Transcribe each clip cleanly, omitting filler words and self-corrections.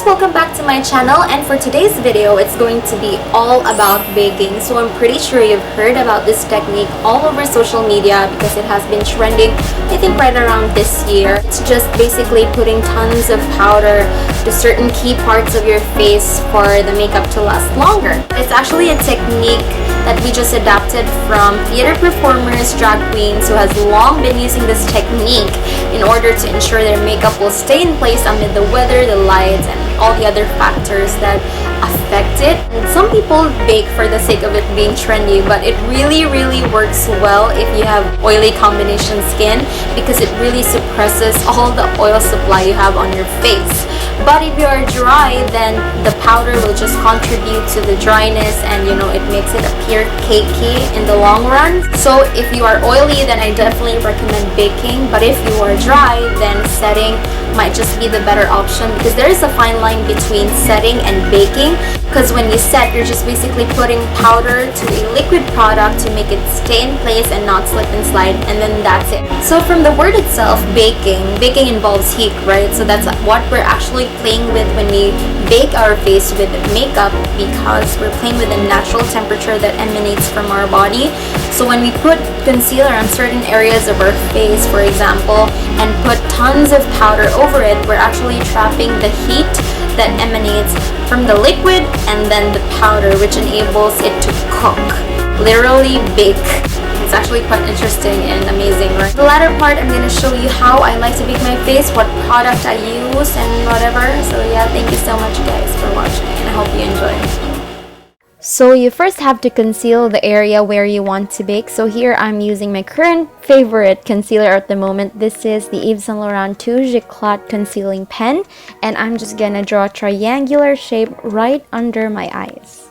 guys, welcome back to my channel, and for today's video it's going to be all about baking. So I'm pretty sure you've heard about this technique all over social media because it has been trending, I think, right around this year. It's just basically putting tons of powder to certain key parts of your face for the makeup to last longer. It's actually a technique that we just adapted from theater performers, drag queens who has long been using this technique in order to ensure their makeup will stay in place amid the weather, the lights, and all the other factors that affect it. And some people bake for the sake of it being trendy, but it really works well if you have oily combination skin because it really suppresses all the oil supply you have on your face. But if you are dry, then the powder will just contribute to the dryness, and it makes it appear cakey in the long run. So if you are oily, then I definitely recommend baking, but if you are dry, then setting might just be the better option, because there is a fine line between setting and baking. Because when you set, you're just basically putting powder to a liquid product to make it stay in place and not slip and slide, and then that's it. So from the word itself, baking involves heat, right? So that's what we're actually playing with when we bake our face with makeup, because we're playing with a natural temperature that emanates from our body. So when we put concealer on certain areas of our face, for example, and put tons of powder over it, we're actually trapping the heat that emanates from the liquid and then the powder, which enables it to cook, literally bake. It's actually quite interesting and amazing, right? The latter part, I'm going to show you how I like to bake my face, what product I use, and whatever. So yeah, thank you so much guys for watching, and I hope you enjoy. So you first have to conceal the area where you want to bake. So here I'm using my current favorite concealer at the moment. This is the Yves Saint Laurent Touche Eclat concealing pen, and I'm just gonna draw a triangular shape right under my eyes.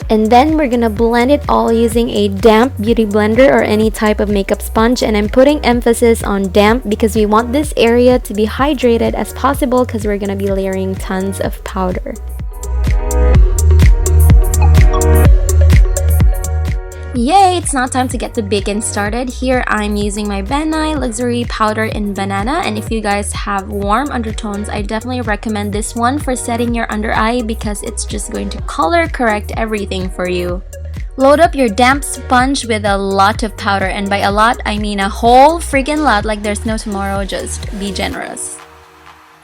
And then we're gonna blend it all using a damp beauty blender or any type of makeup sponge, and I'm putting emphasis on damp because we want this area to be hydrated as possible because we're gonna be layering tons of powder. Yay! It's now time to get the baking started. Here I'm using my Nye Luxury powder in banana, and if you guys have warm undertones, I definitely recommend this one for setting your under eye because it's just going to color correct everything for you. Load up your damp sponge with a lot of powder, and by a lot I mean a whole freaking lot, like there's no tomorrow. Just be generous.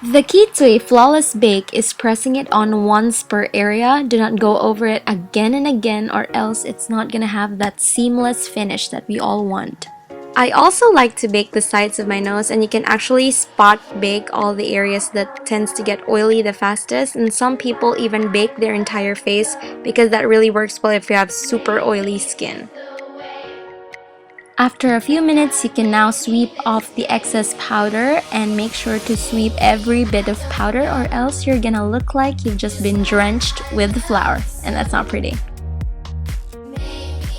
The key to a flawless bake is pressing it on once per area. Do not go over it again and again, or else it's not gonna have that seamless finish that we all want. I also like to bake the sides of my nose, and you can actually spot bake all the areas that tends to get oily the fastest, and some people even bake their entire face because that really works well if you have super oily skin. After a few minutes, you can now sweep off the excess powder, and make sure to sweep every bit of powder, or else you're gonna look like you've just been drenched with flour, and that's not pretty.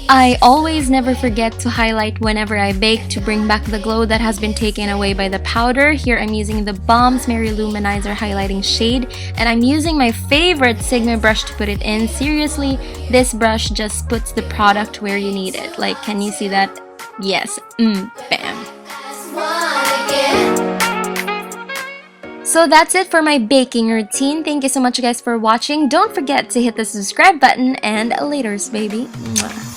I always never forget to highlight whenever I bake to bring back the glow that has been taken away by the powder. Here I'm using the Balm Maryloumanizer highlighting shade, and I'm using my favorite Sigma brush to put it in. Seriously, this brush just puts the product where you need it. Like, can you see that? Yes, bam. So that's it for my baking routine. Thank you so much guys for watching. Don't forget to hit the subscribe button, and laters baby. Mwah.